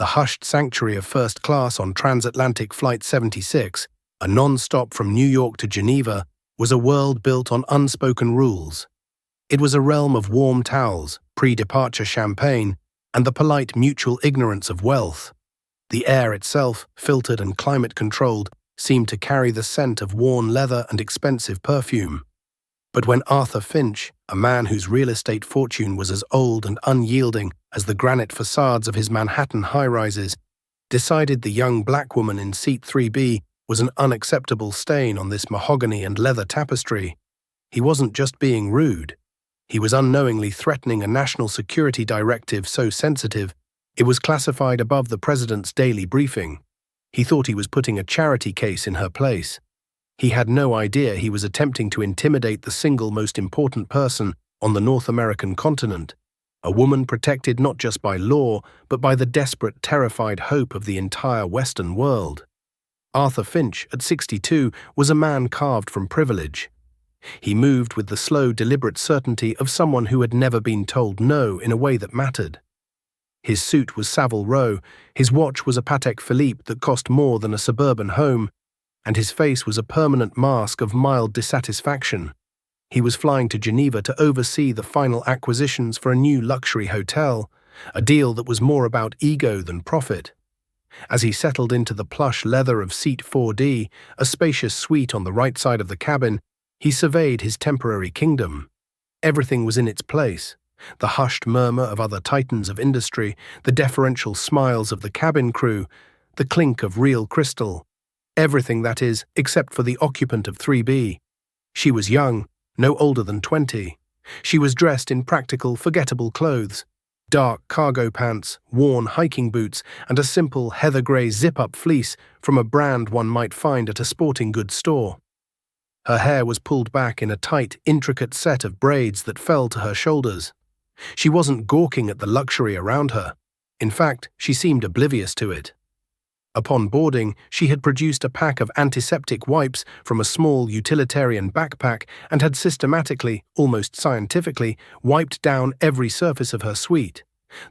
the hushed sanctuary of first class on transatlantic Flight 76, a non-stop from New York to Geneva, was a world built on unspoken rules. It was a realm of warm towels, pre-departure champagne, and the polite mutual ignorance of wealth. The air itself, filtered and climate-controlled, seemed to carry the scent of worn leather and expensive perfume. But when Arthur Finch, a man whose real estate fortune was as old and unyielding as the granite facades of his Manhattan high-rises, decided the young black woman in seat 3B was an unacceptable stain on this mahogany and leather tapestry, he wasn't just being rude. He was unknowingly threatening a national security directive so sensitive it was classified above the president's daily briefing. He thought he was putting a charity case in her place. He had no idea he was attempting to intimidate the single most important person on the North American continent, a woman protected not just by law, but by the desperate, terrified hope of the entire Western world. Arthur Finch, at 62, was a man carved from privilege. He moved with the slow, deliberate certainty of someone who had never been told no in a way that mattered. His suit was Savile Row, his watch was a Patek Philippe that cost more than a suburban home, and his face was a permanent mask of mild dissatisfaction. He was flying to Geneva to oversee the final acquisitions for a new luxury hotel, a deal that was more about ego than profit. As he settled into the plush leather of seat 4D, a spacious suite on the right side of the cabin, he surveyed his temporary kingdom. Everything was in its place. The hushed murmur of other titans of industry, the deferential smiles of the cabin crew, the clink of real crystal. Everything, that is, except for the occupant of 3B. She was young, no older than 20. She was dressed in practical, forgettable clothes. Dark cargo pants, worn hiking boots, and a simple heather-grey zip-up fleece from a brand one might find at a sporting goods store. Her hair was pulled back in a tight, intricate set of braids that fell to her shoulders. She wasn't gawking at the luxury around her. In fact, she seemed oblivious to it. Upon boarding, she had produced a pack of antiseptic wipes from a small utilitarian backpack and had systematically, almost scientifically, wiped down every surface of her suite: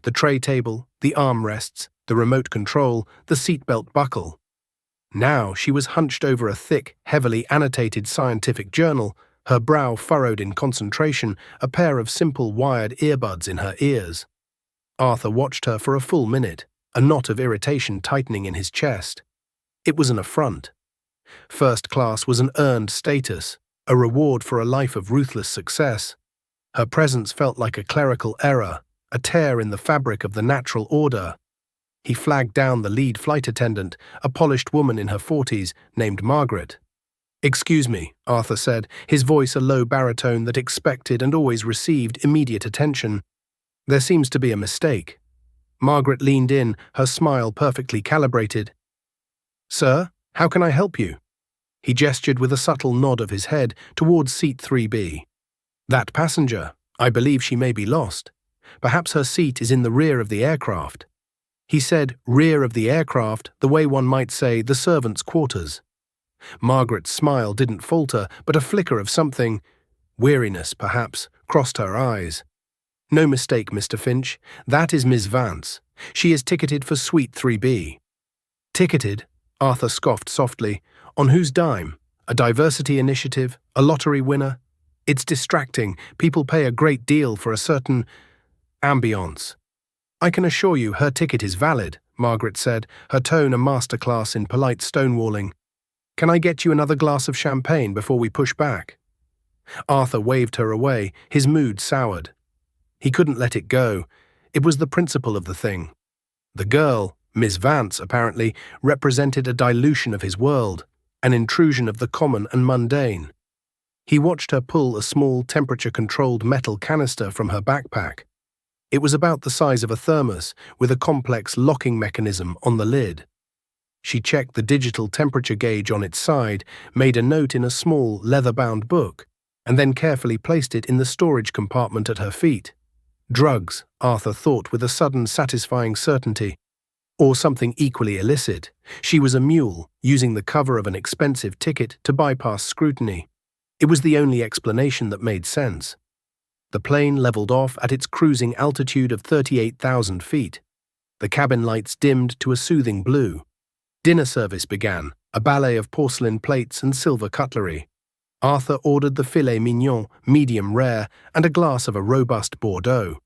the tray table, the armrests, the remote control, the seatbelt buckle. Now she was hunched over a thick, heavily annotated scientific journal, her brow furrowed in concentration, a pair of simple wired earbuds in her ears. Arthur watched her for a full minute, a knot of irritation tightening in his chest. It was an affront. First class was an earned status, a reward for a life of ruthless success. Her presence felt like a clerical error, a tear in the fabric of the natural order. He flagged down the lead flight attendant, a polished woman in her 40s, named Margaret. "Excuse me," Arthur said, his voice a low baritone that expected and always received immediate attention. "There seems to be a mistake." Margaret leaned in, her smile perfectly calibrated. "Sir, how can I help you?" He gestured with a subtle nod of his head towards seat 3B. "That passenger, I believe she may be lost. Perhaps her seat is in the rear of the aircraft." He said rear of the aircraft the way one might say the servants' quarters. Margaret's smile didn't falter, but a flicker of something, weariness perhaps, crossed her eyes. "No mistake, Mr. Finch. That is Miss Vance. She is ticketed for Suite 3B. "Ticketed?" Arthur scoffed softly. "On whose dime? A diversity initiative? A lottery winner? It's distracting. People pay a great deal for a certain ambience." "I can assure you her ticket is valid," Margaret said, her tone a masterclass in polite stonewalling. "Can I get you another glass of champagne before we push back?" Arthur waved her away, his mood soured. He couldn't let it go. It was the principle of the thing. The girl, Miss Vance apparently, represented a dilution of his world, an intrusion of the common and mundane. He watched her pull a small temperature-controlled metal canister from her backpack. It was about the size of a thermos, with a complex locking mechanism on the lid. She checked the digital temperature gauge on its side, made a note in a small, leather-bound book, and then carefully placed it in the storage compartment at her feet. Drugs, Arthur thought with a sudden satisfying certainty. Or something equally illicit. She was a mule, using the cover of an expensive ticket to bypass scrutiny. It was the only explanation that made sense. The plane leveled off at its cruising altitude of 38,000 feet. The cabin lights dimmed to a soothing blue. Dinner service began, a ballet of porcelain plates and silver cutlery. Arthur ordered the filet mignon, medium rare, and a glass of a robust Bordeaux.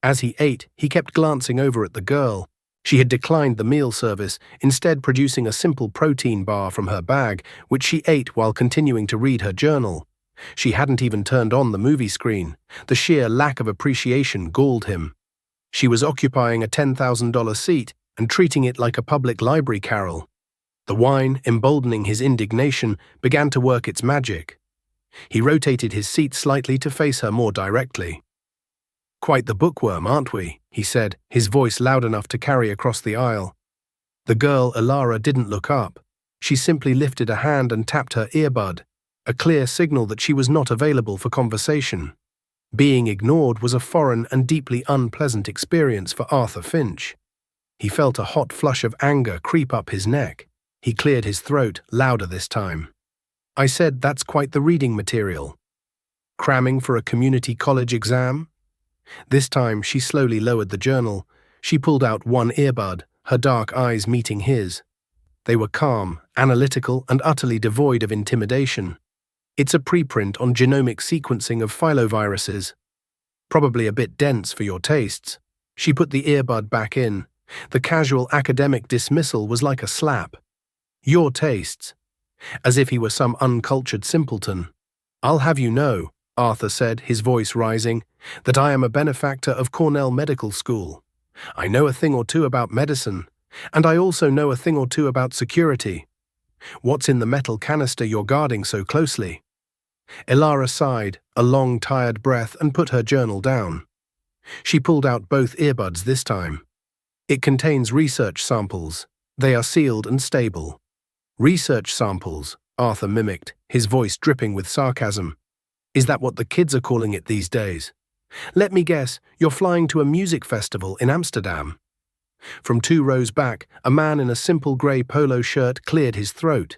As he ate, he kept glancing over at the girl. She had declined the meal service, instead producing a simple protein bar from her bag, which she ate while continuing to read her journal. She hadn't even turned on the movie screen. The sheer lack of appreciation galled him. She was occupying a $10,000 seat and treating it like a public library carrel. The wine, emboldening his indignation, began to work its magic. He rotated his seat slightly to face her more directly. "Quite the bookworm, aren't we?" he said, his voice loud enough to carry across the aisle. The girl, Elara, didn't look up. She simply lifted a hand and tapped her earbud, a clear signal that she was not available for conversation. Being ignored was a foreign and deeply unpleasant experience for Arthur Finch. He felt a hot flush of anger creep up his neck. He cleared his throat, louder this time. "I said that's quite the reading material." Cramming for a community college exam? This time she slowly lowered the journal. She pulled out one earbud, her dark eyes meeting his. They were calm, analytical, and utterly devoid of intimidation. "It's a preprint on genomic sequencing of filoviruses. Probably a bit dense for your tastes." She put the earbud back in. The casual academic dismissal was like a slap. "Your tastes." As if he were some uncultured simpleton. "I'll have you know," Arthur said, his voice rising, "that I am a benefactor of Cornell Medical School. I know a thing or two about medicine, and I also know a thing or two about security. What's in the metal canister you're guarding so closely?" Elara sighed, a long, tired breath, and put her journal down. She pulled out both earbuds this time. "It contains research samples. They are sealed and stable." "Research samples," Arthur mimicked, his voice dripping with sarcasm. "Is that what the kids are calling it these days? Let me guess, you're flying to a music festival in Amsterdam." From 2 rows back, a man in a simple grey polo shirt cleared his throat.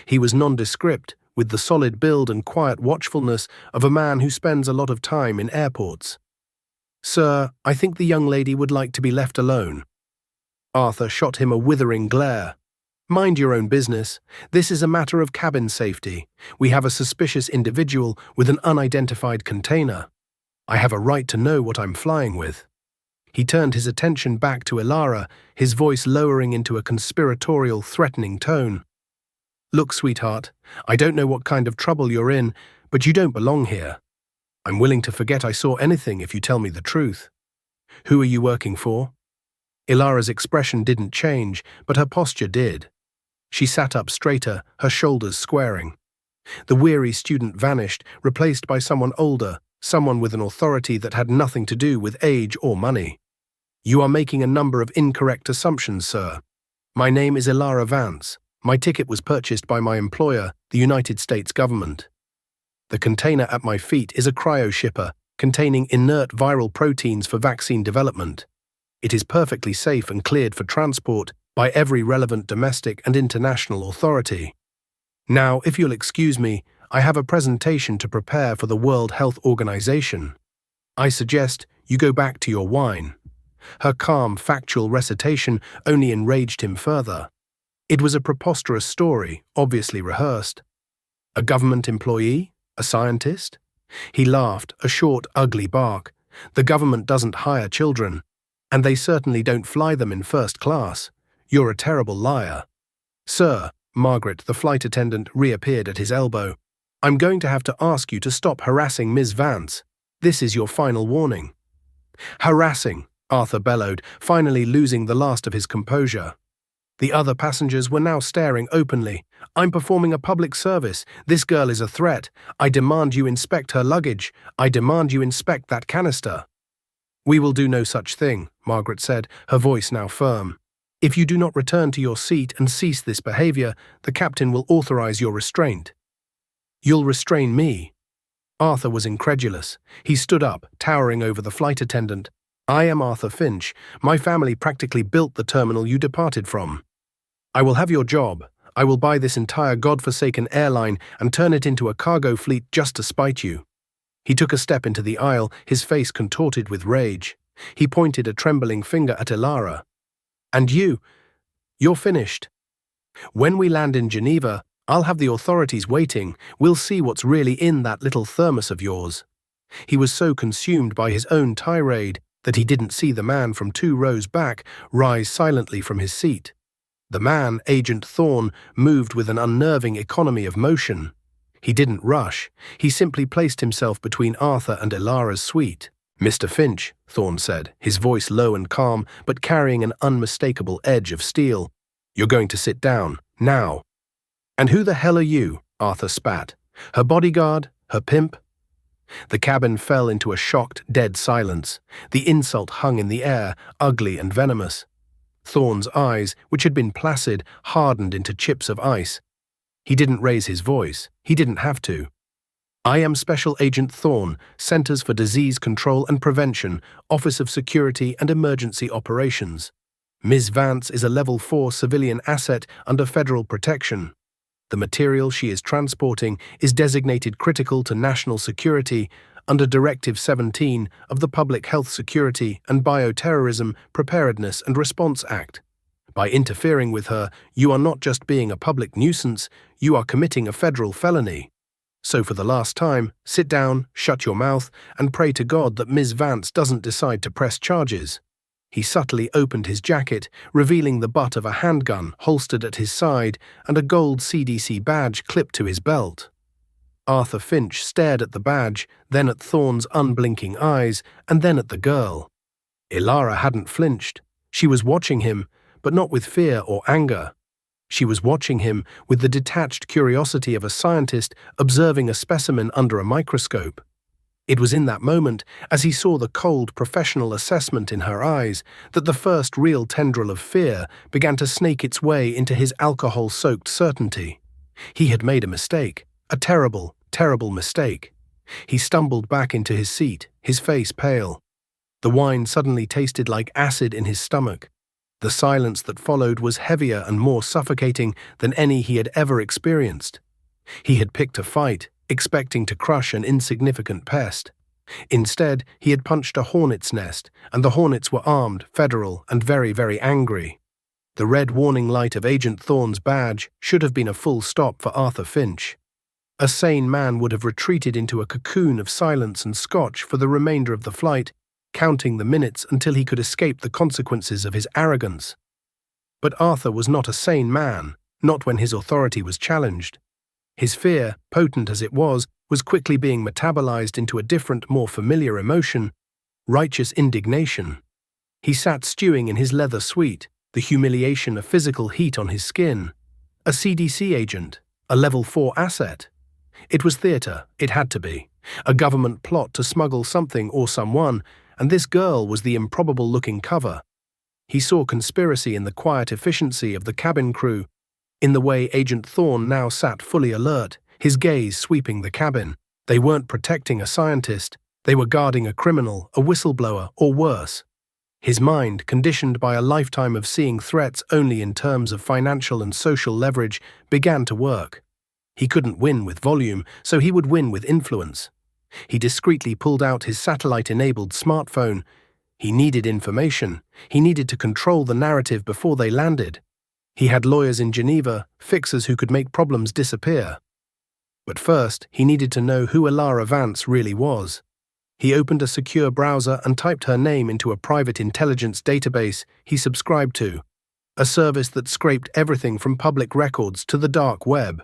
He was nondescript, with the solid build and quiet watchfulness of a man who spends a lot of time in airports. "Sir, I think the young lady would like to be left alone." Arthur shot him a withering glare. "Mind your own business. This is a matter of cabin safety. We have a suspicious individual with an unidentified container. I have a right to know what I'm flying with." He turned his attention back to Elara, his voice lowering into a conspiratorial, threatening tone. "Look, sweetheart, I don't know what kind of trouble you're in, but you don't belong here. I'm willing to forget I saw anything if you tell me the truth. Who are you working for?" Elara's expression didn't change, but her posture did. She sat up straighter, her shoulders squaring. The weary student vanished, replaced by someone older, someone with an authority that had nothing to do with age or money. "You are making a number of incorrect assumptions, sir. My name is Elara Vance. My ticket was purchased by my employer, the United States government. The container at my feet is a cryo-shipper containing inert viral proteins for vaccine development. It is perfectly safe and cleared for transport by every relevant domestic and international authority. Now, if you'll excuse me, I have a presentation to prepare for the World Health Organization. I suggest you go back to your wine." Her calm, factual recitation only enraged him further. It was a preposterous story, obviously rehearsed. A government employee? A scientist? He laughed, a short, ugly bark. "The government doesn't hire children, and they certainly don't fly them in first class. You're a terrible liar." "Sir," Margaret, the flight attendant, reappeared at his elbow. "I'm going to have to ask you to stop harassing Ms. Vance. This is your final warning." "Harassing," Arthur bellowed, finally losing the last of his composure. The other passengers were now staring openly. "I'm performing a public service. This girl is a threat. I demand you inspect her luggage. I demand you inspect that canister." "We will do no such thing," Margaret said, her voice now firm. "If you do not return to your seat and cease this behavior, the captain will authorize your restraint." "You'll restrain me?" Arthur was incredulous. He stood up, towering over the flight attendant. "I am Arthur Finch. My family practically built the terminal you departed from. I will have your job. I will buy this entire godforsaken airline and turn it into a cargo fleet just to spite you." He took a step into the aisle, his face contorted with rage. He pointed a trembling finger at Ilara. "And you're finished. When we land in Geneva, I'll have the authorities waiting. We'll see what's really in that little thermos of yours." He was so consumed by his own tirade that he didn't see the man from 2 rows back rise silently from his seat. The man, Agent Thorne, moved with an unnerving economy of motion. He didn't rush. He simply placed himself between Arthur and Ilara's suite. "Mr. Finch," Thorne said, his voice low and calm, but carrying an unmistakable edge of steel. "You're going to sit down, now." "And who the hell are you?" Arthur spat. "Her bodyguard? Her pimp?" The cabin fell into a shocked, dead silence. The insult hung in the air, ugly and venomous. Thorne's eyes, which had been placid, hardened into chips of ice. He didn't raise his voice. He didn't have to. "I am Special Agent Thorne, Centers for Disease Control and Prevention, Office of Security and Emergency Operations. Ms. Vance is a Level 4 civilian asset under federal protection. The material she is transporting is designated critical to national security under Directive 17 of the Public Health Security and Bioterrorism Preparedness and Response Act. By interfering with her, you are not just being a public nuisance, you are committing a federal felony. So for the last time, sit down, shut your mouth, and pray to God that Ms. Vance doesn't decide to press charges." He subtly opened his jacket, revealing the butt of a handgun holstered at his side and a gold CDC badge clipped to his belt. Arthur Finch stared at the badge, then at Thorne's unblinking eyes, and then at the girl. Ilara hadn't flinched. She was watching him, but not with fear or anger. She was watching him with the detached curiosity of a scientist observing a specimen under a microscope. It was in that moment, as he saw the cold professional assessment in her eyes, that the first real tendril of fear began to snake its way into his alcohol-soaked certainty. He had made a mistake, a terrible, terrible mistake. He stumbled back into his seat, his face pale. The wine suddenly tasted like acid in his stomach. The silence that followed was heavier and more suffocating than any he had ever experienced. He had picked a fight, expecting to crush an insignificant pest. Instead, he had punched a hornet's nest, and the hornets were armed, federal, and very, very angry. The red warning light of Agent Thorne's badge should have been a full stop for Arthur Finch. A sane man would have retreated into a cocoon of silence and scotch for the remainder of the flight, counting the minutes until he could escape the consequences of his arrogance. But Arthur was not a sane man, not when his authority was challenged. His fear, potent as it was quickly being metabolized into a different, more familiar emotion, righteous indignation. He sat stewing in his leather suite, the humiliation of physical heat on his skin. A CDC agent, a Level 4 asset. It was theater, it had to be. A government plot to smuggle something or someone, and this girl was the improbable-looking cover. He saw conspiracy in the quiet efficiency of the cabin crew, in the way Agent Thorne now sat fully alert, his gaze sweeping the cabin. They weren't protecting a scientist, they were guarding a criminal, a whistleblower, or worse. His mind, conditioned by a lifetime of seeing threats only in terms of financial and social leverage, began to work. He couldn't win with volume, so he would win with influence. He discreetly pulled out his satellite-enabled smartphone. He needed information. He needed to control the narrative before they landed. He had lawyers in Geneva, fixers who could make problems disappear. But first, he needed to know who Ilara Vance really was. He opened a secure browser and typed her name into a private intelligence database he subscribed to, a service that scraped everything from public records to the dark web,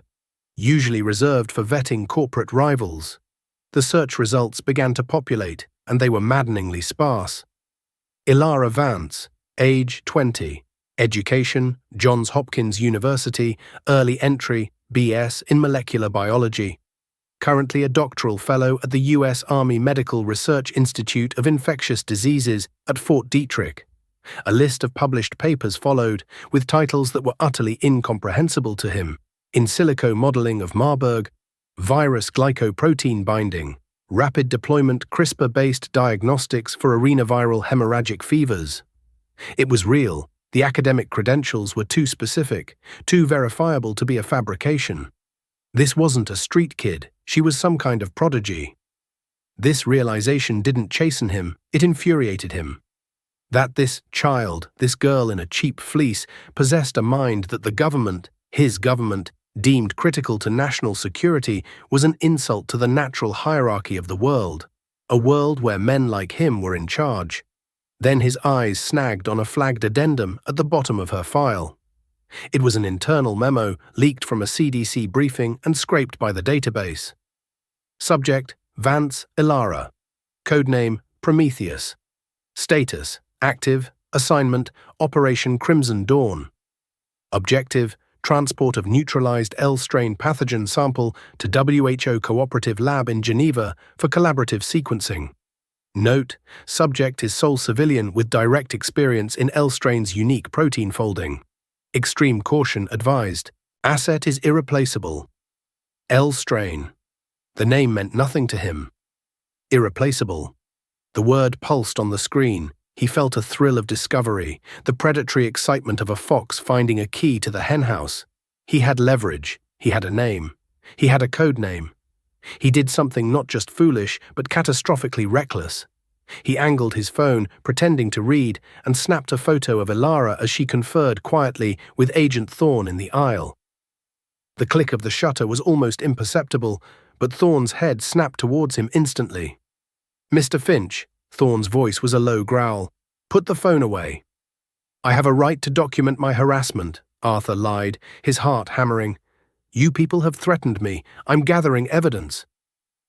usually reserved for vetting corporate rivals. The search results began to populate, and they were maddeningly sparse. Ilara Vance, age 20. Education, Johns Hopkins University, early entry, BS in molecular biology. Currently a doctoral fellow at the U.S. Army Medical Research Institute of Infectious Diseases at Fort Detrick. A list of published papers followed, with titles that were utterly incomprehensible to him. In silico modeling of Marburg, virus glycoprotein binding, rapid deployment CRISPR-based diagnostics for arenaviral hemorrhagic fevers. It was real. The academic credentials were too specific, too verifiable to be a fabrication. This wasn't a street kid, she was some kind of prodigy. This realization didn't chasten him, it infuriated him. That this child, this girl in a cheap fleece, possessed a mind that the government, his government, deemed critical to national security was an insult to the natural hierarchy of the world, a world where men like him were in charge. Then his eyes snagged on a flagged addendum at the bottom of her file. It was an internal memo leaked from a CDC briefing and scraped by the database. Subject: Vance Ilara. Codename: Prometheus. Status: Active. Assignment: Operation Crimson Dawn. Objective: Transport of neutralized L-strain pathogen sample to WHO Cooperative Lab in Geneva for collaborative sequencing. Note: Subject is sole civilian with direct experience in L-strain's unique protein folding. Extreme caution advised. Asset is irreplaceable. L-strain. The name meant nothing to him. Irreplaceable. The word pulsed on the screen. He felt a thrill of discovery, the predatory excitement of a fox finding a key to the henhouse. He had leverage. He had a name. He had a code name. He did something not just foolish, but catastrophically reckless. He angled his phone, pretending to read, and snapped a photo of Ilara as she conferred quietly with Agent Thorne in the aisle. The click of the shutter was almost imperceptible, but Thorne's head snapped towards him instantly. "Mr. Finch," Thorne's voice was a low growl, "put the phone away." "I have a right to document my harassment," Arthur lied, his heart hammering. "You people have threatened me. I'm gathering evidence."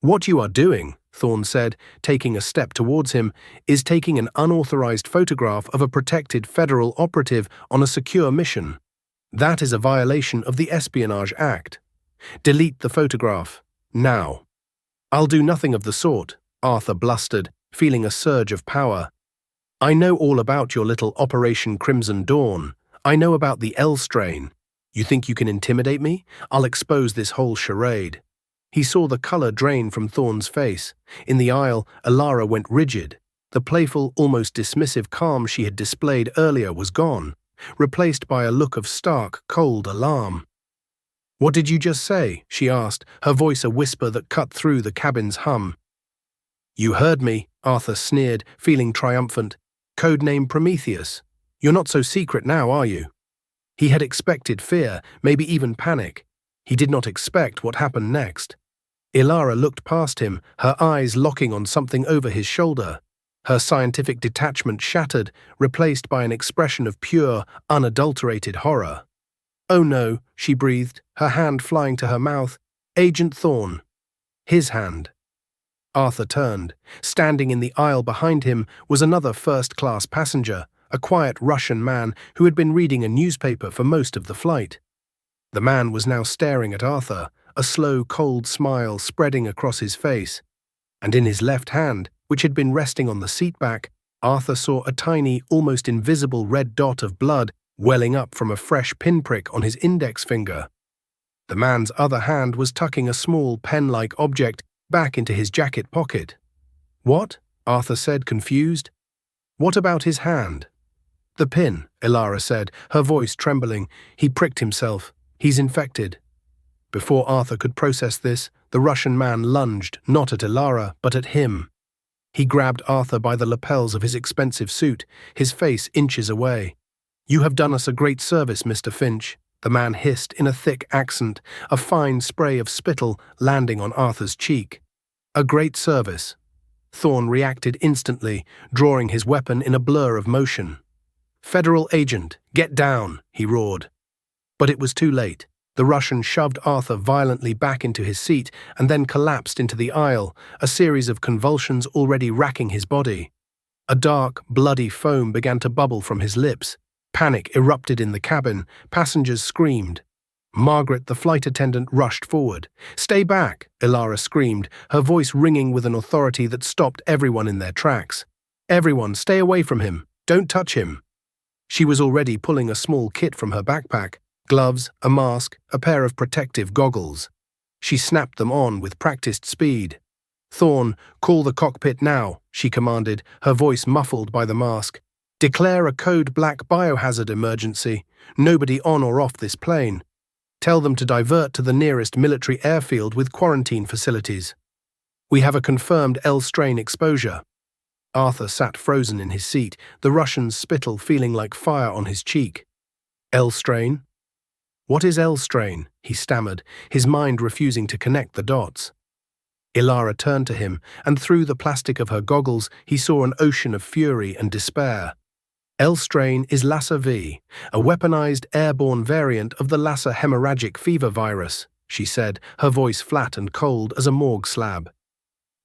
"What you are doing," Thorne said, taking a step towards him, "is taking an unauthorized photograph of a protected federal operative on a secure mission. That is a violation of the Espionage Act. Delete the photograph. Now." "I'll do nothing of the sort," Arthur blustered, feeling a surge of power. "I know all about your little Operation Crimson Dawn. I know about the L-strain. You think you can intimidate me? I'll expose this whole charade." He saw the color drain from Thorne's face. In the aisle, Ilara went rigid. The playful, almost dismissive calm she had displayed earlier was gone, replaced by a look of stark, cold alarm. "What did you just say?" she asked, her voice a whisper that cut through the cabin's hum. "You heard me," Arthur sneered, feeling triumphant. "Codename Prometheus. You're not so secret now, are you?" He had expected fear, maybe even panic. He did not expect what happened next. Ilara looked past him, her eyes locking on something over his shoulder. Her scientific detachment shattered, replaced by an expression of pure, unadulterated horror. "Oh no," she breathed, her hand flying to her mouth. "Agent Thorne." His hand. Arthur turned. Standing in the aisle behind him was another first-class passenger, a quiet Russian man who had been reading a newspaper for most of the flight. The man was now staring at Arthur, a slow, cold smile spreading across his face. And in his left hand, which had been resting on the seat back, Arthur saw a tiny, almost invisible red dot of blood welling up from a fresh pinprick on his index finger. The man's other hand was tucking a small pen-like object back into his jacket pocket. "What?" Arthur said, confused. "What about his hand?" "The pin," Ilara said, her voice trembling. He pricked himself. "He's infected." Before Arthur could process this, the Russian man lunged, not at Ilara, but at him. He grabbed Arthur by the lapels of his expensive suit, his face inches away. "You have done us a great service, Mr. Finch," the man hissed in a thick accent, a fine spray of spittle landing on Arthur's cheek. "A great service." Thorne reacted instantly, drawing his weapon in a blur of motion. "Federal agent, get down," he roared. But it was too late. The Russian shoved Arthur violently back into his seat and then collapsed into the aisle, a series of convulsions already racking his body. A dark, bloody foam began to bubble from his lips. Panic erupted in the cabin. Passengers screamed. Margaret, the flight attendant, rushed forward. "Stay back," Ilara screamed, her voice ringing with an authority that stopped everyone in their tracks. "Everyone, stay away from him. Don't touch him." She was already pulling a small kit from her backpack. Gloves, a mask, a pair of protective goggles. She snapped them on with practiced speed. "Thorne, call the cockpit now," she commanded, her voice muffled by the mask. "Declare a code black biohazard emergency. Nobody on or off this plane. Tell them to divert to the nearest military airfield with quarantine facilities. We have a confirmed L-strain exposure." Arthur sat frozen in his seat, the Russian's spittle feeling like fire on his cheek. L-strain? What is L-strain? He stammered, his mind refusing to connect the dots. Ilara turned to him, and through the plastic of her goggles he saw an ocean of fury and despair. L-strain is Lassa V, a weaponized airborne variant of the Lassa hemorrhagic fever virus, she said, her voice flat and cold as a morgue slab.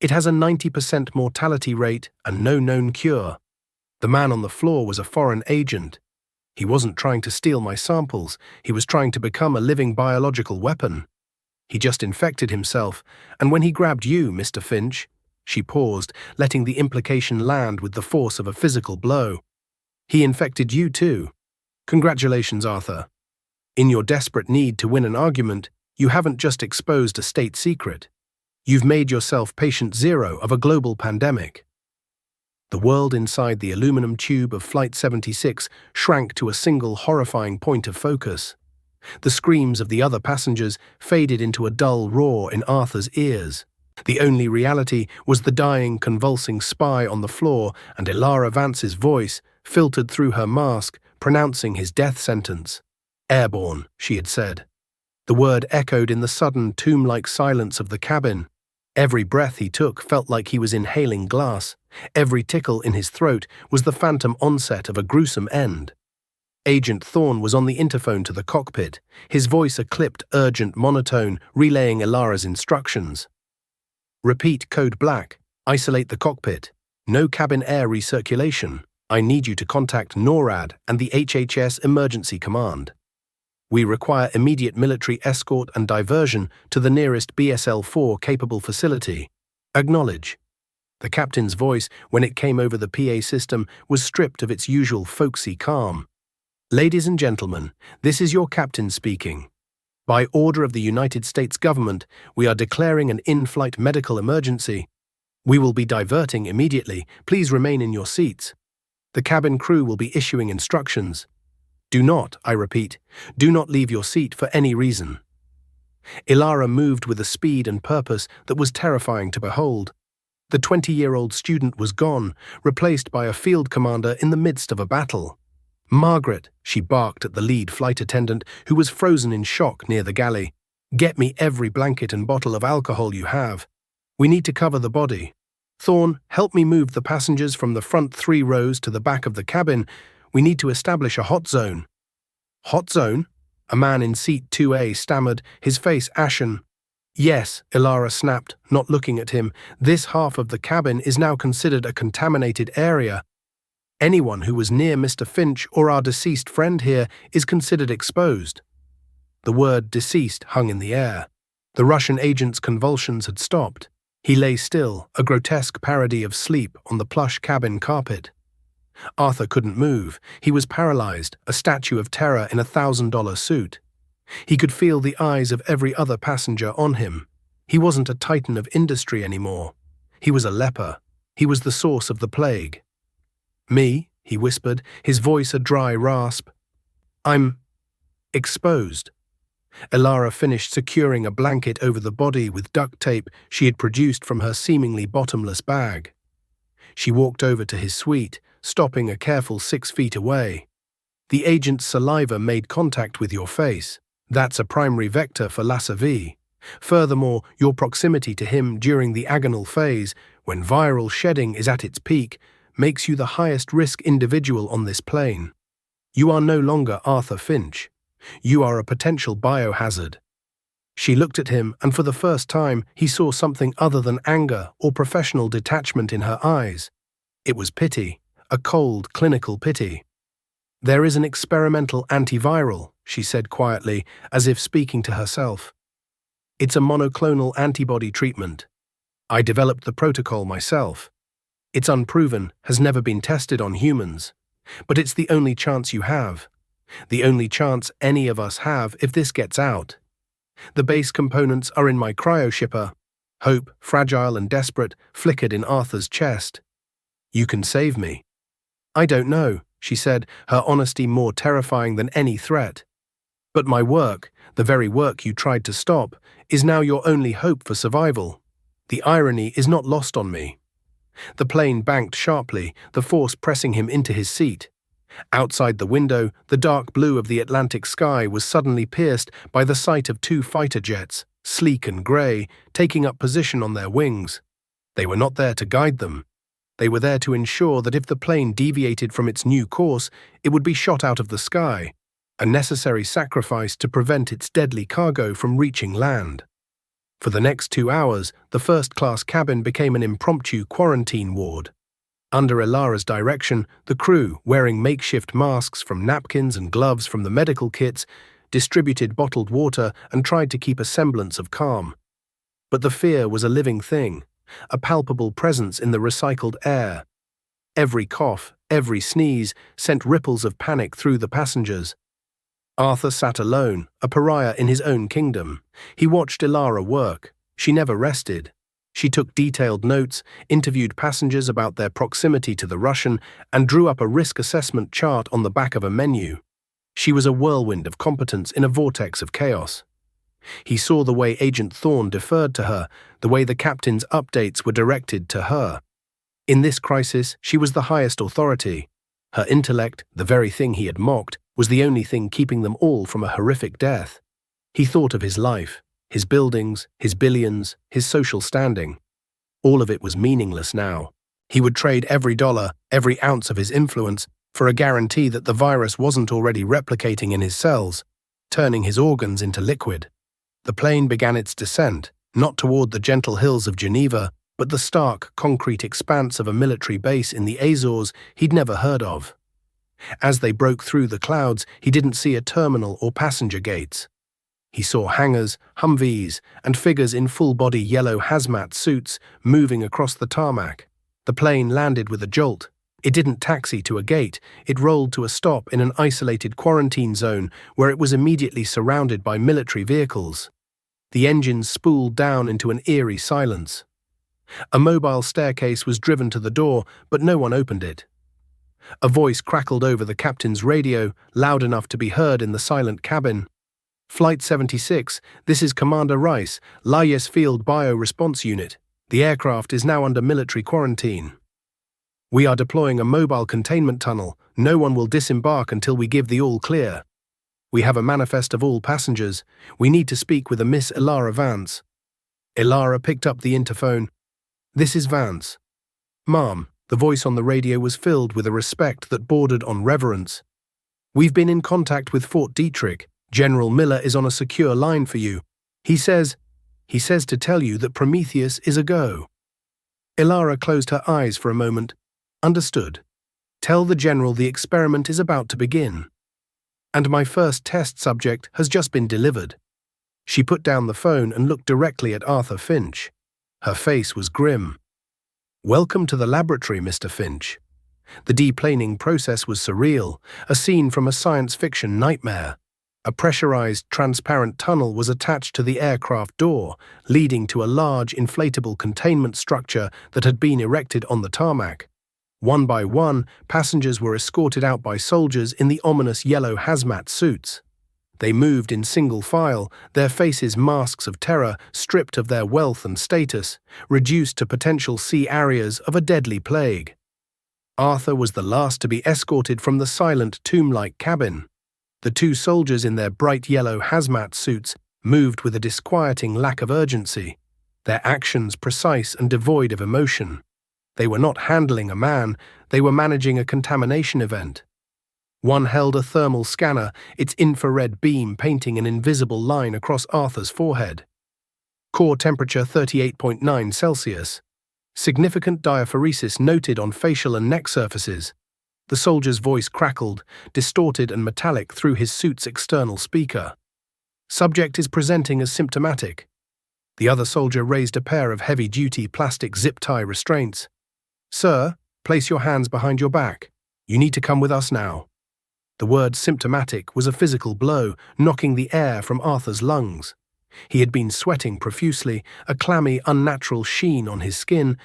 It has a 90% mortality rate and no known cure. The man on the floor was a foreign agent. He wasn't trying to steal my samples, he was trying to become a living biological weapon. He just infected himself, and when he grabbed you, Mr. Finch, she paused, letting the implication land with the force of a physical blow. He infected you too. Congratulations, Arthur. In your desperate need to win an argument, you haven't just exposed a state secret. You've made yourself patient zero of a global pandemic. The world inside the aluminum tube of Flight 76 shrank to a single horrifying point of focus. The screams of the other passengers faded into a dull roar in Arthur's ears. The only reality was the dying, convulsing spy on the floor, and Ilara Vance's voice, filtered through her mask, pronouncing his death sentence. Airborne, she had said. The word echoed in the sudden, tomb-like silence of the cabin. Every breath he took felt like he was inhaling glass. Every tickle in his throat was the phantom onset of a gruesome end. Agent Thorne was on the interphone to the cockpit, his voice a clipped, urgent monotone, relaying Ilara's instructions. Repeat code black. Isolate the cockpit. No cabin air recirculation. I need you to contact NORAD and the HHS Emergency Command. We require immediate military escort and diversion to the nearest BSL-4 capable facility. Acknowledge. The captain's voice, when it came over the PA system, was stripped of its usual folksy calm. Ladies and gentlemen, this is your captain speaking. By order of the United States government, we are declaring an in-flight medical emergency. We will be diverting immediately. Please remain in your seats. The cabin crew will be issuing instructions. Do not, I repeat, do not leave your seat for any reason. Ilara moved with a speed and purpose that was terrifying to behold. The 20-year-old student was gone, replaced by a field commander in the midst of a battle. Margaret, she barked at the lead flight attendant, who was frozen in shock near the galley. Get me every blanket and bottle of alcohol you have. We need to cover the body. Thorne, help me move the passengers from the front 3 rows to the back of the cabin. We need to establish a hot zone. Hot zone? A man in seat 2A stammered, his face ashen. Yes, Ilara snapped, not looking at him. This half of the cabin is now considered a contaminated area. Anyone who was near Mr. Finch or our deceased friend here is considered exposed. The word deceased hung in the air. The Russian agent's convulsions had stopped. He lay still, a grotesque parody of sleep on the plush cabin carpet. Arthur couldn't move. He was paralyzed, a statue of terror in a $1,000 suit. He could feel the eyes of every other passenger on him. He wasn't a titan of industry anymore. He was a leper. He was the source of the plague. Me, he whispered, his voice a dry rasp. I'm exposed. Ilara finished securing a blanket over the body with duct tape she had produced from her seemingly bottomless bag. She walked over to his suite, stopping a careful 6 feet away. The agent's saliva made contact with your face. That's a primary vector for Lassa V. Furthermore, your proximity to him during the agonal phase, when viral shedding is at its peak, makes you the highest-risk individual on this plane. You are no longer Arthur Finch. You are a potential biohazard. She looked at him, and for the first time, he saw something other than anger or professional detachment in her eyes. It was pity, a cold, clinical pity. There is an experimental antiviral, she said quietly, as if speaking to herself. It's a monoclonal antibody treatment. I developed the protocol myself. It's unproven, has never been tested on humans. But it's the only chance you have. The only chance any of us have if this gets out. The base components are in my cryoshipper. Hope, fragile and desperate, flickered in Arthur's chest. You can save me. I don't know, she said, her honesty more terrifying than any threat. But my work, the very work you tried to stop, is now your only hope for survival. The irony is not lost on me. The plane banked sharply, the force pressing him into his seat. Outside the window, the dark blue of the Atlantic sky was suddenly pierced by the sight of two fighter jets, sleek and grey, taking up position on their wings. They were not there to guide them. They were there to ensure that if the plane deviated from its new course, it would be shot out of the sky, a necessary sacrifice to prevent its deadly cargo from reaching land. For the next 2 hours, the first-class cabin became an impromptu quarantine ward. Under Elara's direction, the crew, wearing makeshift masks from napkins and gloves from the medical kits, distributed bottled water and tried to keep a semblance of calm. But the fear was a living thing, a palpable presence in the recycled air. Every cough, every sneeze sent ripples of panic through the passengers. Arthur sat alone, a pariah in his own kingdom. He watched Elara work. She never rested. She took detailed notes, interviewed passengers about their proximity to the Russian, and drew up a risk assessment chart on the back of a menu. She was a whirlwind of competence in a vortex of chaos. He saw the way Agent Thorne deferred to her, the way the captain's updates were directed to her. In this crisis, she was the highest authority. Her intellect, the very thing he had mocked, was the only thing keeping them all from a horrific death. He thought of his life, his buildings, his billions, his social standing. All of it was meaningless now. He would trade every dollar, every ounce of his influence, for a guarantee that the virus wasn't already replicating in his cells, turning his organs into liquid. The plane began its descent, not toward the gentle hills of Geneva, but the stark, concrete expanse of a military base in the Azores he'd never heard of. As they broke through the clouds, he didn't see a terminal or passenger gates. He saw hangars, Humvees, and figures in full-body yellow hazmat suits moving across the tarmac. The plane landed with a jolt. It didn't taxi to a gate, it rolled to a stop in an isolated quarantine zone where it was immediately surrounded by military vehicles. The engines spooled down into an eerie silence. A mobile staircase was driven to the door, but no one opened it. A voice crackled over the captain's radio, loud enough to be heard in the silent cabin. Flight 76, this is Commander Rice, Layes Field Bio-Response Unit. The aircraft is now under military quarantine. We are deploying a mobile containment tunnel. No one will disembark until we give the all-clear. We have a manifest of all passengers. We need to speak with a Miss Elara Vance. Elara picked up the interphone. This is Vance. Ma'am, the voice on the radio was filled with a respect that bordered on reverence. We've been in contact with Fort Detrick. General Miller is on a secure line for you. He says to tell you that Prometheus is a go. Elara closed her eyes for a moment. Understood. Tell the General the experiment is about to begin. And my first test subject has just been delivered. She put down the phone and looked directly at Arthur Finch. Her face was grim. Welcome to the laboratory, Mr. Finch. The deplaning process was surreal, a scene from a science fiction nightmare. A pressurized, transparent tunnel was attached to the aircraft door, leading to a large, inflatable containment structure that had been erected on the tarmac. One by one, passengers were escorted out by soldiers in the ominous yellow hazmat suits. They moved in single file, their faces masks of terror, stripped of their wealth and status, reduced to potential sea areas of a deadly plague. Arthur was the last to be escorted from the silent, tomb-like cabin. The two soldiers in their bright yellow hazmat suits moved with a disquieting lack of urgency, their actions precise and devoid of emotion. They were not handling a man, they were managing a contamination event. One held a thermal scanner, its infrared beam painting an invisible line across Arthur's forehead. Core temperature 38.9 Celsius. Significant diaphoresis noted on facial and neck surfaces. The soldier's voice crackled, distorted and metallic through his suit's external speaker. Subject is presenting as symptomatic. The other soldier raised a pair of heavy-duty plastic zip-tie restraints. Sir, place your hands behind your back. You need to come with us now. The word symptomatic was a physical blow, knocking the air from Arthur's lungs. He had been sweating profusely, a clammy, unnatural sheen on his skin,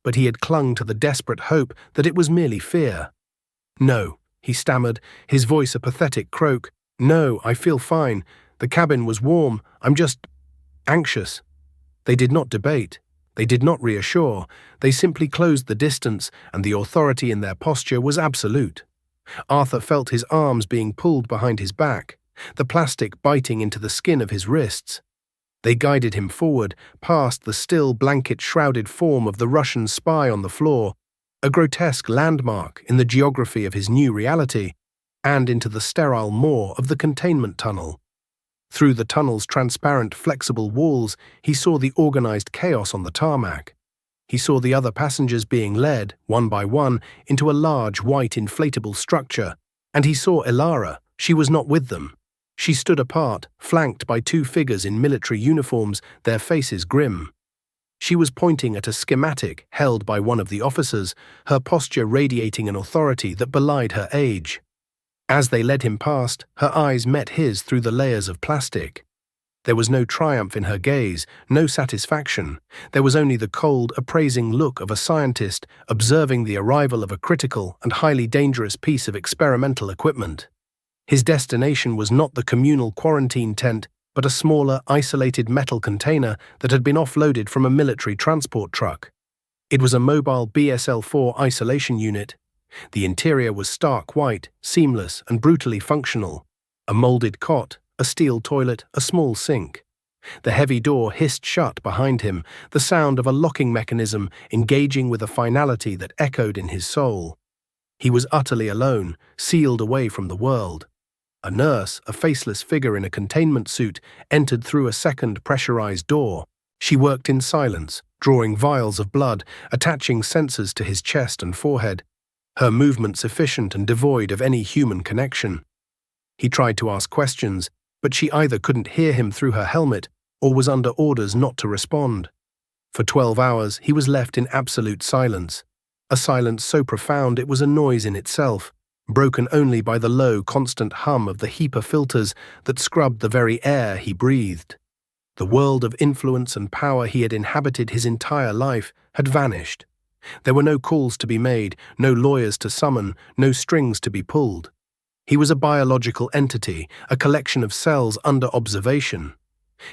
but he had clung to the desperate hope that it was merely fear. No, he stammered, his voice a pathetic croak. No, I feel fine. The cabin was warm. I'm just anxious. They did not debate. They did not reassure, they simply closed the distance, and the authority in their posture was absolute. Arthur felt his arms being pulled behind his back, the plastic biting into the skin of his wrists. They guided him forward, past the still blanket-shrouded form of the Russian spy on the floor, a grotesque landmark in the geography of his new reality, and into the sterile maw of the containment tunnel. Through the tunnel's transparent, flexible walls, he saw the organized chaos on the tarmac. He saw the other passengers being led, one by one, into a large white inflatable structure, and he saw Ilara. She was not with them. She stood apart, flanked by two figures in military uniforms, their faces grim. She was pointing at a schematic held by one of the officers, her posture radiating an authority that belied her age. As they led him past, her eyes met his through the layers of plastic. There was no triumph in her gaze, no satisfaction. There was only the cold, appraising look of a scientist observing the arrival of a critical and highly dangerous piece of experimental equipment. His destination was not the communal quarantine tent, but a smaller, isolated metal container that had been offloaded from a military transport truck. It was a mobile BSL-4 isolation unit. The interior was stark white, seamless, and brutally functional. A molded cot, a steel toilet, a small sink. The heavy door hissed shut behind him, the sound of a locking mechanism engaging with a finality that echoed in his soul. He was utterly alone, sealed away from the world. A nurse, a faceless figure in a containment suit, entered through a second pressurized door. She worked in silence, drawing vials of blood, attaching sensors to his chest and forehead, her movements efficient and devoid of any human connection. He tried to ask questions, but she either couldn't hear him through her helmet or was under orders not to respond. For 12 hours, he was left in absolute silence, a silence so profound it was a noise in itself, broken only by the low, constant hum of the HEPA filters that scrubbed the very air he breathed. The world of influence and power he had inhabited his entire life had vanished. There were no calls to be made, no lawyers to summon, no strings to be pulled. He was a biological entity, a collection of cells under observation.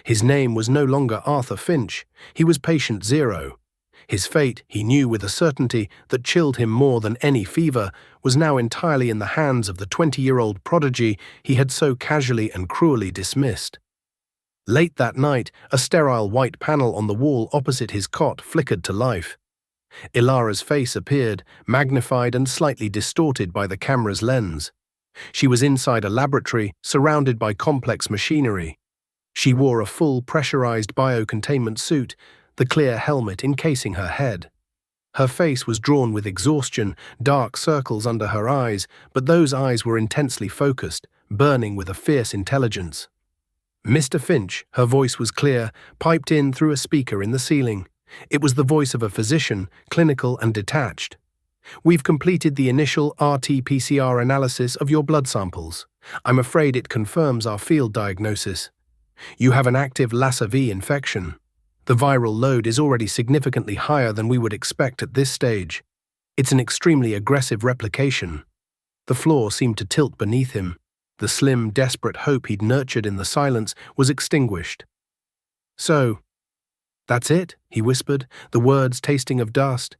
His name was no longer Arthur Finch, he was Patient Zero. His fate, he knew with a certainty that chilled him more than any fever, was now entirely in the hands of the 20-year-old prodigy he had so casually and cruelly dismissed. Late that night, a sterile white panel on the wall opposite his cot flickered to life. Ilara's face appeared, magnified and slightly distorted by the camera's lens. She was inside a laboratory, surrounded by complex machinery. She wore a full pressurized biocontainment suit, the clear helmet encasing her head. Her face was drawn with exhaustion, dark circles under her eyes, but those eyes were intensely focused, burning with a fierce intelligence. Mr. Finch, her voice was clear, piped in through a speaker in the ceiling. It was the voice of a physician, clinical and detached. We've completed the initial RT-PCR analysis of your blood samples. I'm afraid it confirms our field diagnosis. You have an active Lassa V infection. The viral load is already significantly higher than we would expect at this stage. It's an extremely aggressive replication. The floor seemed to tilt beneath him. The slim, desperate hope he'd nurtured in the silence was extinguished. So, that's it, he whispered, the words tasting of dust.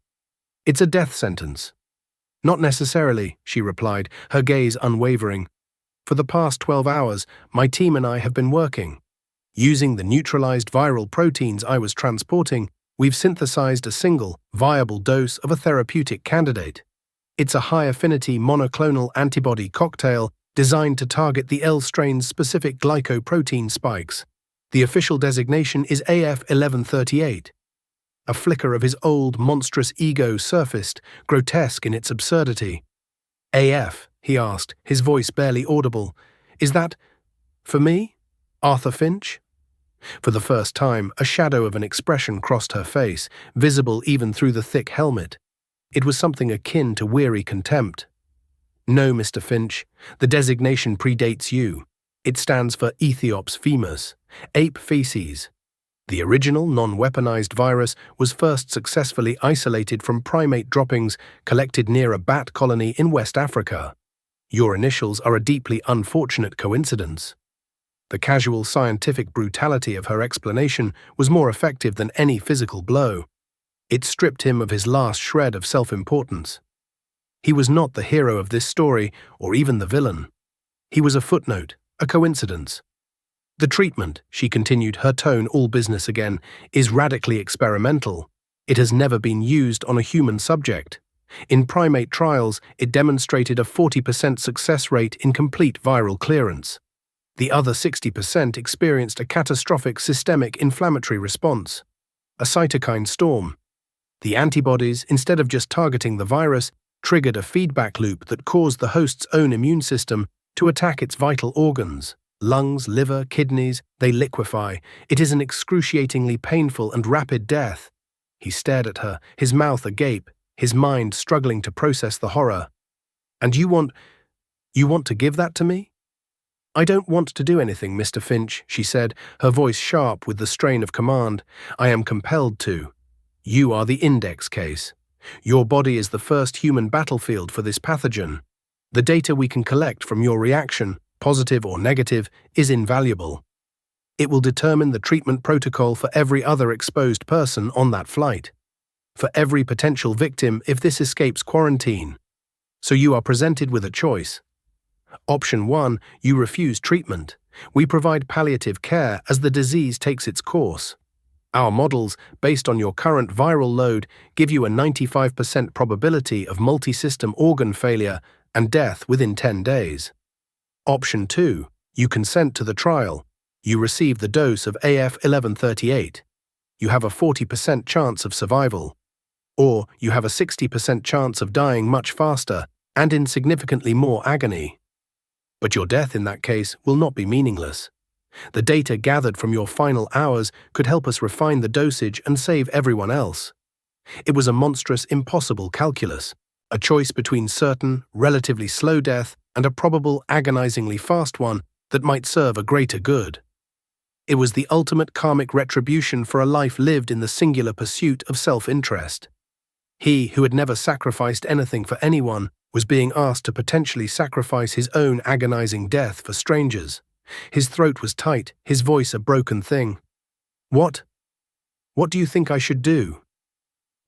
It's a death sentence. Not necessarily, she replied, her gaze unwavering. For the past 12 hours, my team and I have been working. Using the neutralized viral proteins I was transporting, we've synthesized a single, viable dose of a therapeutic candidate. It's a high-affinity monoclonal antibody cocktail designed to target the L strain's specific glycoprotein spikes. The official designation is AF1138. A flicker of his old, monstrous ego surfaced, grotesque in its absurdity. AF, he asked, his voice barely audible. Is that, for me, Arthur Finch? For the first time, a shadow of an expression crossed her face, visible even through the thick helmet. It was something akin to weary contempt. No, Mr. Finch, the designation predates you. It stands for Ethiops femus, ape feces. The original non-weaponized virus was first successfully isolated from primate droppings collected near a bat colony in West Africa. Your initials are a deeply unfortunate coincidence. The casual scientific brutality of her explanation was more effective than any physical blow. It stripped him of his last shred of self-importance. He was not the hero of this story, or even the villain. He was a footnote, a coincidence. The treatment, she continued, her tone all business again, is radically experimental. It has never been used on a human subject. In primate trials, it demonstrated a 40% success rate in complete viral clearance. The other 60% experienced a catastrophic systemic inflammatory response, a cytokine storm. The antibodies, instead of just targeting the virus, triggered a feedback loop that caused the host's own immune system to attack its vital organs. Lungs, liver, kidneys, they liquefy. It is an excruciatingly painful and rapid death. He stared at her, his mouth agape, his mind struggling to process the horror. And you want to give that to me? I don't want to do anything, Mr. Finch, she said, her voice sharp with the strain of command. I am compelled to. You are the index case. Your body is the first human battlefield for this pathogen. The data we can collect from your reaction, positive or negative, is invaluable. It will determine the treatment protocol for every other exposed person on that flight, for every potential victim if this escapes quarantine. So you are presented with a choice. Option 1, you refuse treatment. We provide palliative care as the disease takes its course. Our models, based on your current viral load, give you a 95% probability of multi-system organ failure and death within 10 days. Option 2, you consent to the trial. You receive the dose of AF1138. You have a 40% chance of survival. Or you have a 60% chance of dying much faster and in significantly more agony. But your death in that case will not be meaningless. The data gathered from your final hours could help us refine the dosage and save everyone else. It was a monstrous, impossible calculus, a choice between certain, relatively slow death and a probable, agonizingly fast one that might serve a greater good. It was the ultimate karmic retribution for a life lived in the singular pursuit of self-interest. He, who had never sacrificed anything for anyone, was being asked to potentially sacrifice his own agonizing death for strangers. His throat was tight, his voice a broken thing. What? What do you think I should do?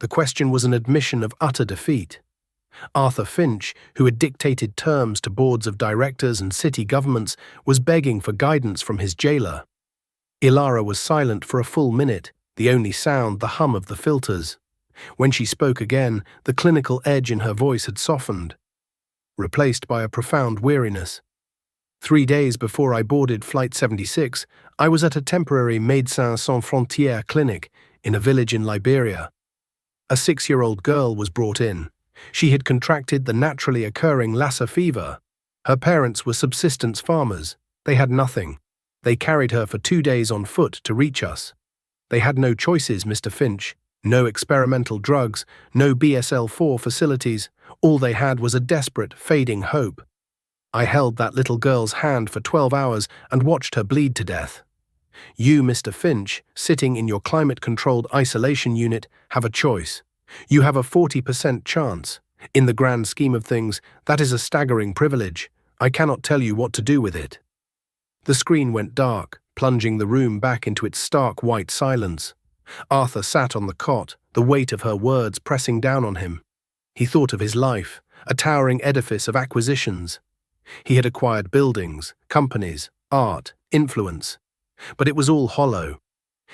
The question was an admission of utter defeat. Arthur Finch, who had dictated terms to boards of directors and city governments, was begging for guidance from his jailer. Ilara was silent for a full minute, the only sound the hum of the filters. When she spoke again, the clinical edge in her voice had softened, replaced by a profound weariness. 3 days before I boarded Flight 76, I was at a temporary Médecins Sans Frontières clinic in a village in Liberia. A 6-year-old girl was brought in. She had contracted the naturally occurring Lassa fever. Her parents were subsistence farmers. They had nothing. They carried her for 2 days on foot to reach us. They had no choices, Mr. Finch. No experimental drugs, no BSL-4 facilities. All they had was a desperate, fading hope. I held that little girl's hand for 12 hours and watched her bleed to death. You, Mr. Finch, sitting in your climate-controlled isolation unit, have a choice. You have a 40% chance. In the grand scheme of things, that is a staggering privilege. I cannot tell you what to do with it. The screen went dark, plunging the room back into its stark white silence. Arthur sat on the cot, the weight of her words pressing down on him. He thought of his life, a towering edifice of acquisitions. He had acquired buildings, companies, art, influence. But it was all hollow.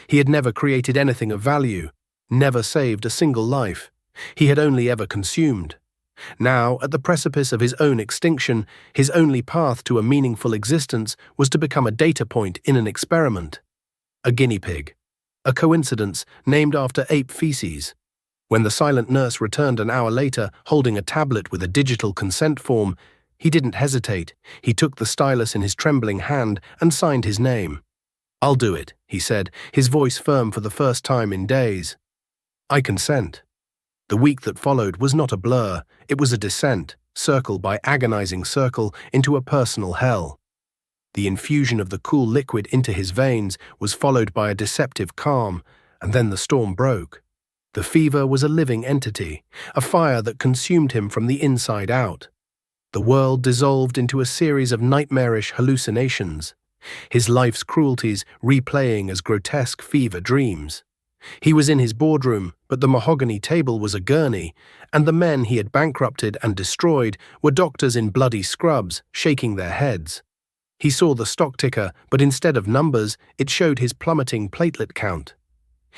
He had never created anything of value, never saved a single life. He had only ever consumed. Now, at the precipice of his own extinction, his only path to a meaningful existence was to become a data point in an experiment. A guinea pig. A coincidence named after ape feces. When the silent nurse returned an hour later, holding a tablet with a digital consent form, he didn't hesitate. He took the stylus in his trembling hand and signed his name. I'll do it, he said, his voice firm for the first time in days. I consent. The week that followed was not a blur, it was a descent, circle by agonizing circle, into a personal hell. The infusion of the cool liquid into his veins was followed by a deceptive calm, and then the storm broke. The fever was a living entity, a fire that consumed him from the inside out. The world dissolved into a series of nightmarish hallucinations, his life's cruelties replaying as grotesque fever dreams. He was in his boardroom, but the mahogany table was a gurney, and the men he had bankrupted and destroyed were doctors in bloody scrubs, shaking their heads. He saw the stock ticker, but instead of numbers, it showed his plummeting platelet count.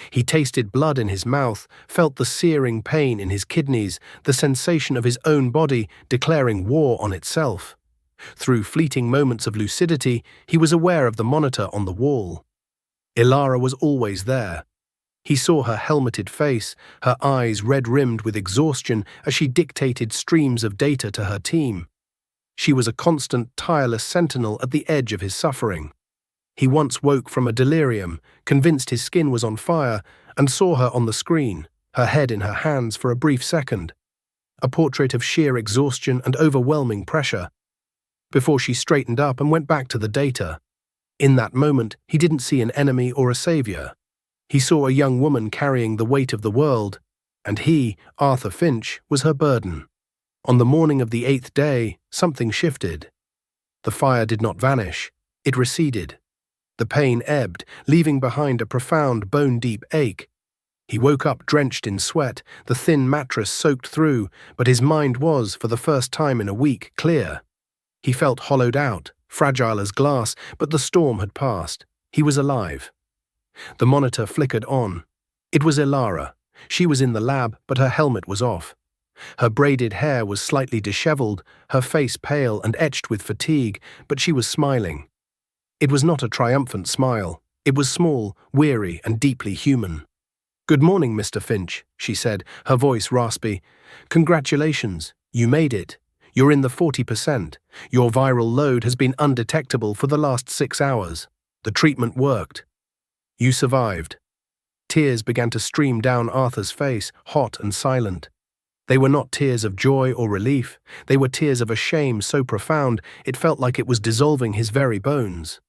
He tasted blood in his mouth, felt the searing pain in his kidneys, the sensation of his own body declaring war on itself. Through fleeting moments of lucidity, he was aware of the monitor on the wall. Ilara was always there. He saw her helmeted face, her eyes red-rimmed with exhaustion as she dictated streams of data to her team. She was a constant, tireless sentinel at the edge of his suffering. He once woke from a delirium, convinced his skin was on fire, and saw her on the screen, her head in her hands for a brief second. A portrait of sheer exhaustion and overwhelming pressure. Before she straightened up and went back to the data. In that moment, he didn't see an enemy or a savior. He saw a young woman carrying the weight of the world, and he, Arthur Finch, was her burden. On the morning of the 8th day, something shifted. The fire did not vanish. It receded. The pain ebbed, leaving behind a profound, bone-deep ache. He woke up drenched in sweat, the thin mattress soaked through, but his mind was, for the first time in a week, clear. He felt hollowed out, fragile as glass, but the storm had passed. He was alive. The monitor flickered on. It was Ilara. She was in the lab, but her helmet was off. Her braided hair was slightly disheveled, her face pale and etched with fatigue, but she was smiling. It was not a triumphant smile. It was small, weary, and deeply human. "Good morning, Mr. Finch," she said, her voice raspy. "Congratulations, you made it. You're in the 40%. Your viral load has been undetectable for the last 6 hours. The treatment worked. You survived." Tears began to stream down Arthur's face, hot and silent. They were not tears of joy or relief. They were tears of a shame so profound it felt like it was dissolving his very bones.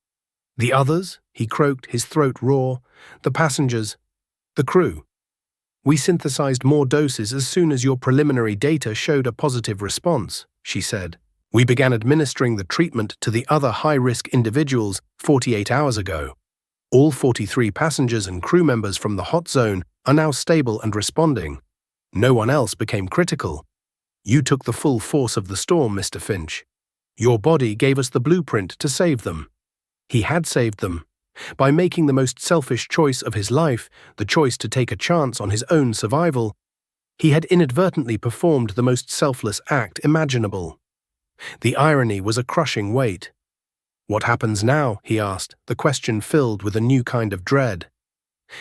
"The others?" he croaked, his throat raw. "The passengers? The crew?" "We synthesized more doses as soon as your preliminary data showed a positive response," she said. "We began administering the treatment to the other high-risk individuals 48 hours ago. All 43 passengers and crew members from the hot zone are now stable and responding. No one else became critical. You took the full force of the storm, Mr. Finch. Your body gave us the blueprint to save them." He had saved them. By making the most selfish choice of his life, the choice to take a chance on his own survival, he had inadvertently performed the most selfless act imaginable. The irony was a crushing weight. "What happens now?" he asked, the question filled with a new kind of dread.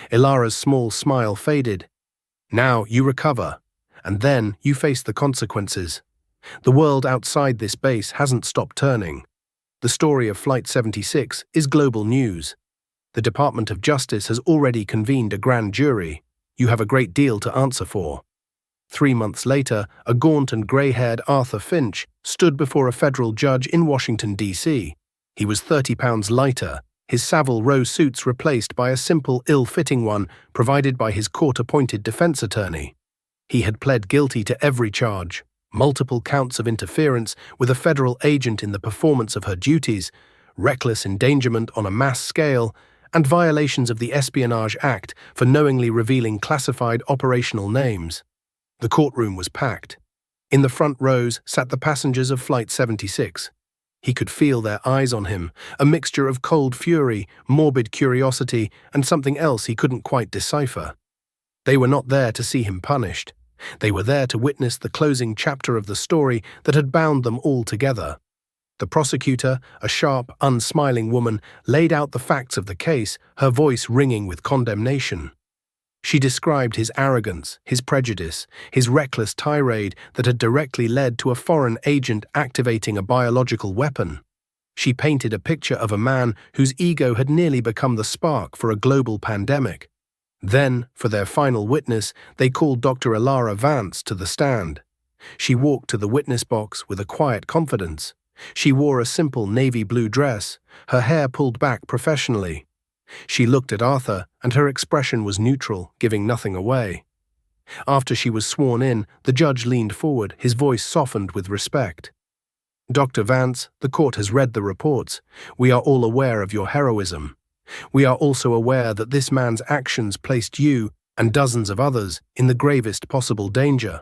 Ilara's small smile faded. "Now you recover, and then you face the consequences. The world outside this base hasn't stopped turning. The story of Flight 76 is global news. The Department of Justice has already convened a grand jury. You have a great deal to answer for." 3 months later, a gaunt and grey-haired Arthur Finch stood before a federal judge in Washington, D.C. He was 30 pounds lighter, his Savile Row suits replaced by a simple, ill-fitting one provided by his court-appointed defense attorney. He had pled guilty to every charge, multiple counts of interference with a federal agent in the performance of her duties, reckless endangerment on a mass scale, and violations of the Espionage Act for knowingly revealing classified operational names. The courtroom was packed. In the front rows sat the passengers of Flight 76. He could feel their eyes on him, a mixture of cold fury, morbid curiosity, and something else he couldn't quite decipher. They were not there to see him punished. They were there to witness the closing chapter of the story that had bound them all together. The prosecutor, a sharp, unsmiling woman, laid out the facts of the case, her voice ringing with condemnation. She described his arrogance, his prejudice, his reckless tirade that had directly led to a foreign agent activating a biological weapon. She painted a picture of a man whose ego had nearly become the spark for a global pandemic. Then, for their final witness, they called Dr. Ilara Vance to the stand. She walked to the witness box with a quiet confidence. She wore a simple navy blue dress, her hair pulled back professionally. She looked at Arthur, and her expression was neutral, giving nothing away. After she was sworn in, the judge leaned forward, his voice softened with respect. "Dr. Vance, the court has read the reports. We are all aware of your heroism. We are also aware that this man's actions placed you and dozens of others in the gravest possible danger.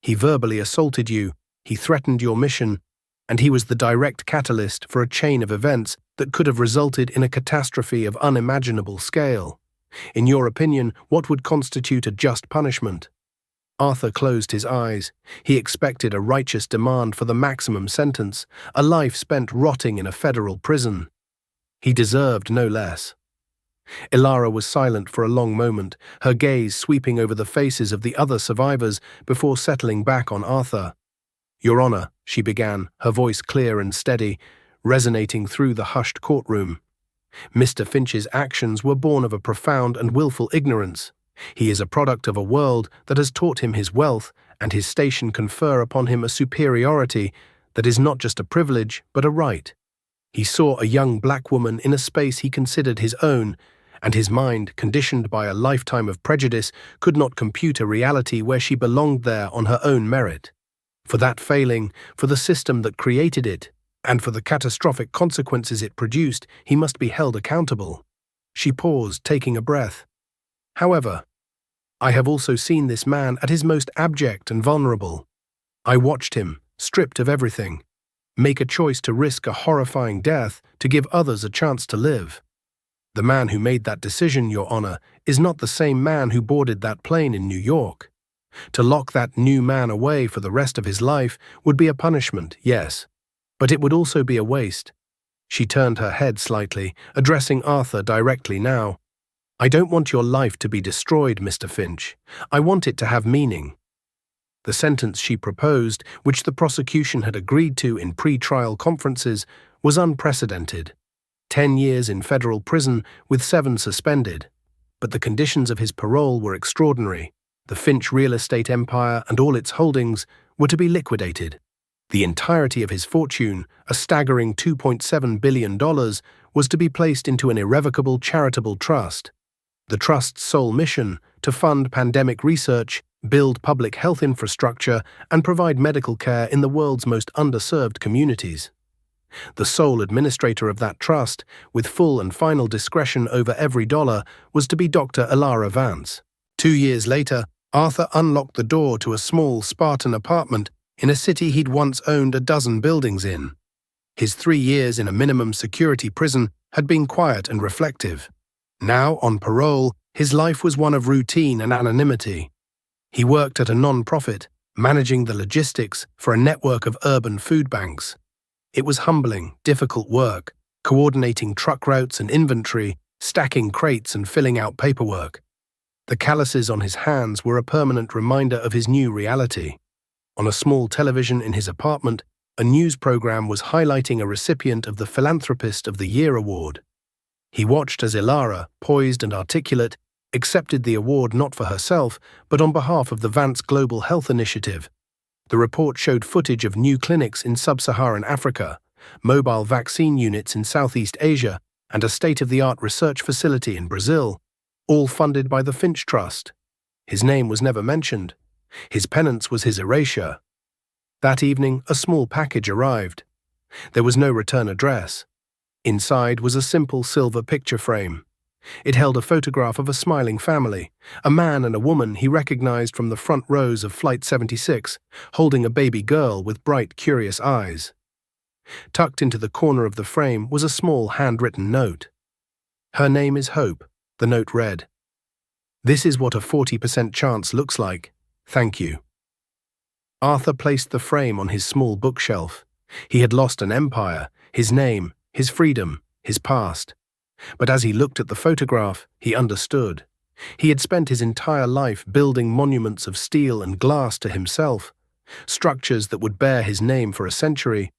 He verbally assaulted you, he threatened your mission, and he was the direct catalyst for a chain of events that could have resulted in a catastrophe of unimaginable scale. In your opinion, what would constitute a just punishment? Arthur closed his eyes. He expected a righteous demand for the maximum sentence, a life spent rotting in a federal prison. He deserved no less. Ilara was silent for a long moment, her gaze sweeping over the faces of the other survivors before settling back on Arthur. "Your Honor," she began, her voice clear and steady, resonating through the hushed courtroom. "Mr. Finch's actions were born of a profound and willful ignorance. He is a product of a world that has taught him his wealth and his station confer upon him a superiority that is not just a privilege but a right. He saw a young black woman in a space he considered his own, and his mind, conditioned by a lifetime of prejudice, could not compute a reality where she belonged there on her own merit. For that failing, for the system that created it, and for the catastrophic consequences it produced, he must be held accountable." She paused, taking a breath. "However, I have also seen this man at his most abject and vulnerable. I watched him, stripped of everything, make a choice to risk a horrifying death to give others a chance to live. The man who made that decision, Your Honor, is not the same man who boarded that plane in New York. To lock that new man away for the rest of his life would be a punishment, yes, but it would also be a waste." She turned her head slightly, addressing Arthur directly now. "I don't want your life to be destroyed, Mr. Finch. I want it to have meaning." The sentence she proposed, which the prosecution had agreed to in pre-trial conferences, was unprecedented. 10 years in federal prison with 7 suspended. But the conditions of his parole were extraordinary. The Finch real estate empire and all its holdings were to be liquidated. The entirety of his fortune, a staggering $2.7 billion, was to be placed into an irrevocable charitable trust. The trust's sole mission, to fund pandemic research, build public health infrastructure, and provide medical care in the world's most underserved communities. The sole administrator of that trust, with full and final discretion over every dollar, was to be Dr. Ilara Vance. 2 years later, Arthur unlocked the door to a small, Spartan apartment in a city he'd once owned a dozen buildings in. His 3 years in a minimum security prison had been quiet and reflective. Now, on parole, his life was one of routine and anonymity. He worked at a non-profit, managing the logistics for a network of urban food banks. It was humbling, difficult work, coordinating truck routes and inventory, stacking crates and filling out paperwork. The calluses on his hands were a permanent reminder of his new reality. On a small television in his apartment, a news program was highlighting a recipient of the Philanthropist of the Year award. He watched as Ilara, poised and articulate, accepted the award not for herself, but on behalf of the Vance Global Health Initiative. The report showed footage of new clinics in sub-Saharan Africa, mobile vaccine units in Southeast Asia, and a state-of-the-art research facility in Brazil, all funded by the Finch Trust. His name was never mentioned. His penance was his erasure. That evening, a small package arrived. There was no return address. Inside was a simple silver picture frame. It held a photograph of a smiling family, a man and a woman he recognized from the front rows of Flight 76, holding a baby girl with bright, curious eyes. Tucked into the corner of the frame was a small handwritten note. "Her name is Hope," the note read. "This is what a 40% chance looks like. Thank you." Arthur placed the frame on his small bookshelf. He had lost an empire, his name, his freedom, his past. But as he looked at the photograph, he understood. He had spent his entire life building monuments of steel and glass to himself, structures that would bear his name for a century.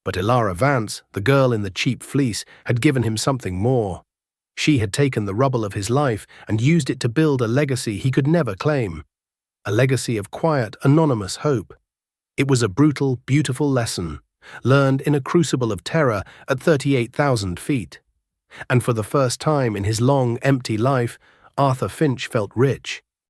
But Ilara Vance, the girl in the cheap fleece, had given him something more. She had taken the rubble of his life and used it to build a legacy he could never claim. A legacy of quiet, anonymous hope. It was a brutal, beautiful lesson, learned in a crucible of terror at 38,000 feet. And for the first time in his long, empty life, Arthur Finch felt rich.